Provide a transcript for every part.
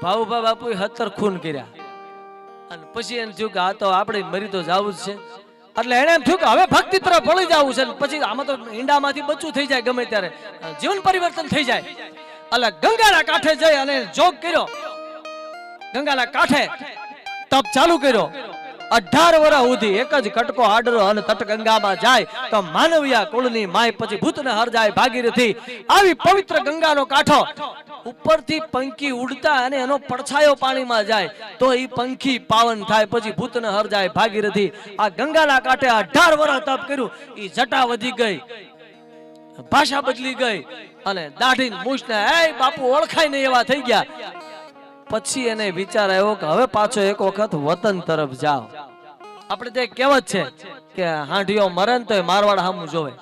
ભાવુભા બાપુએ 17 ખૂન કર્યા અને પછી એમ થયું કે આ તો આપણે મરી તો જાવું જ છે એટલે એને એમ થયું કે હવે ભક્તિ તરફ વળી જવું છે પછી આમાં તો ઈંડામાંથી બચ્ચું થઈ જાય ગમે ત્યારે જીવન પરિવર્તન થઈ જાય એટલે ગંગાના કાંઠે જઈ અને જોગ કર્યો ગંગાના કાંઠે તપ ચાલુ કર્યો 18 વર્ષ સુધી એક જ કટકો આડરો અને તટ ગંગામાં જાય તો માનવીયા કુળની માય પછી ભૂતને હર જાય ભાગીરથી આવી પવિત્ર ગંગાનો કાંઠો ઉપરથી પંખી ઉડતા અને એનો પડછાયો પાણીમાં જાય તો ઈ પંખી પાવન થાય પછી ભૂતને હર જાય ભાગીરથી આ ગંગાના કાંઠે 18 વર્ષ તપ કર્યું ઈ જટા વધી ગઈ ભાષા બદલી ગઈ અને દાઢી મૂછને એ બાપુ ઓળખાય નહીં એવા થઈ ગયા પછી એને વિચાર આવ્યો કે હવે પાછો એક વખત વતન તરફ જાઓ આપણે તે કહેવત છે કે હાંઢિયો મરે ને તો મારવાડ સામું જોવે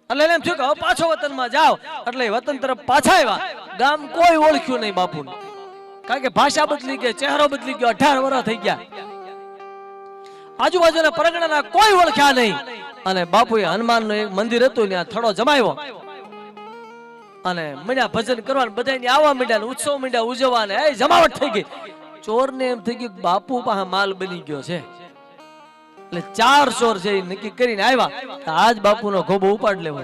એટલે એમ થયું કે હવે પાછો વતનમાં જાઓ એટલે વતન તરફ પાછા આવ્યા ગામ કોઈ ઓળખ્યું નહીં બાપુને કારણ કે ભાષા બદલી ગઈ ચહેરો બદલી ગયો 18 વર્ષ થઈ ગયા આજુબાજુના પરગણાના કોઈ ઓળખ્યા નહીં અને બાપુએ હનુમાનનું એક મંદિર હતું ત્યાં થડો જમાવ્યો અને મીંડા ભજન કરવાનું બધાને આવવા મીંડા ઉત્સવ મીંડા ઉજવવાને એ જમાવટ થઈ ગઈ ચોરને એમ થઈ ગયું બાપુ પાસે માલ બની ગયો છે એટલે 4 ચોર છે નક્કી કરીને આવ્યા આજ બાપુનો ખોબો ઉપાડ લેવો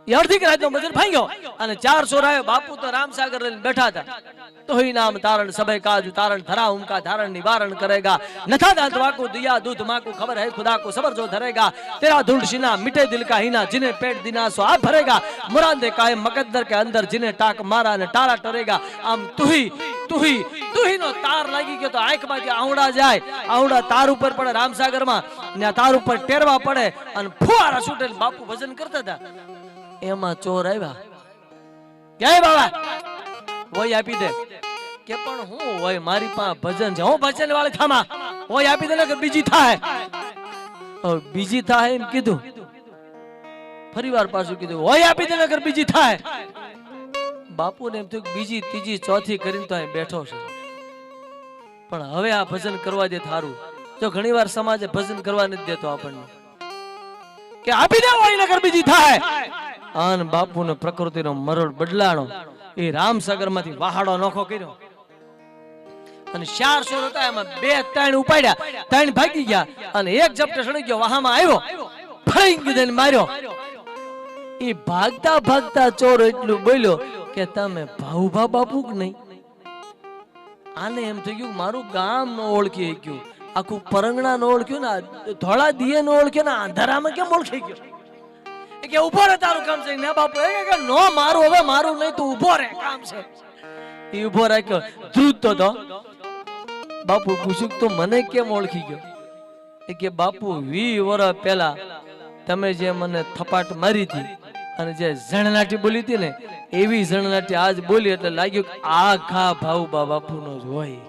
છે અડધી રાતનો બજર ભાંગ્યો અને 4 ચોર આવ્યો બાપુ તો રામસાગર લઈને બેઠા હતા तो ही नाम तारण सबे काज तारण धरा उनका धारण निवारण करेगा नथा दांत वाको दिया दूध माँ को खबर है खुदा को सबर जो धरेगा तेरा धुंड सीना मिटे दिल का हीना जिन्हें पेट दिना सो आप भरेगा मुरादे कायम मकद्दर के अंदर जिन्हें टाक मारा ने टारा टरेगा आम तू ही नो तार लागी गयो तो आंख मांथी आवड़ा जाए आवड़ा तार ऊपर पड़े रामसागर में ने तार ऊपर टेरवा पड़े अने फुवारा छूटे बापू भजन करता था एमा चोर आव्या जय बाबा वही आपी दे के पण हूं होय मारी पा भजन છે હું ભજન વાળી થામા ઓય આપી દે ને કે બીજી થાય ઓ બીજી થાય એમ કીધું ફરીવાર પાછું કીધું ઓય આપી દે ને કે બીજી થાય બાપુને એમ થયું બીજી ત્રીજી ચોથી કરીને તો અહીં બેઠો છે પણ હવે આ ભજન કરવા દે થારું જો ઘણીવાર સમાજે ભજન કરવા નથી દેતો આપણને કે આપી દે ઓય ને કે બીજી થાય આન બાપુને પ્રકૃતિનો મરડ બદલાણો એ રામસાગર માંથી વહાડો નોખો કર્યો અને 4 ચોર હતા એમાં 2-3 ઉપાડ્યા 3 ભાગી ગયા અને એક ઝપટે સડી ગયો વાહામાં આવ્યો ફળીંગ દઈને માર્યો એ ભાગતા ભાગતા ચોર એટલું બોલ્યો કે તમે ભાવુભા બાપુ કે નહીં આને એમ થઈ ગયું મારું ગામ નો ઓળખી ગયું આખું પરંગણા નો ઓળખ્યું ને ધોળા દિયે નો ઓળખ્યો ને અંધારામાં કેમ ઓળખી ગયો કે ઉભો રે તારું કામ છે ને બાપુ કે નો મારું હવે મારું નહીં તું ઉભો રે કામ છે એ ઉભો રાખ્યો ધ્રુત તો બાપુ પૂછ્યું તો મને કેમ ઓળખી ગયો એ કે બાપુ 20 વર્ષ પહેલા તમે જે મને થપાટ મારી હતી અને જે જણનાટી બોલી હતી ને એવી જણનાટી આજ બોલી એટલે લાગ્યું કે આ ઘા ભાવુભા બાપુનો જ હોય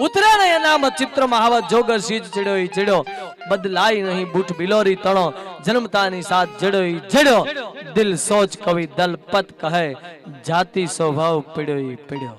ઉતરે ને એનામ ચિત્ર મહાવત જોગર સીજ ચડ્યો બદલાઈ નહીં બૂટ બિલોરી તણો જન્મતાની સાથ જડ્યો દિલ સોચ કવિ દલપત કહે જાતિ સ્વભાવ પીડ્યો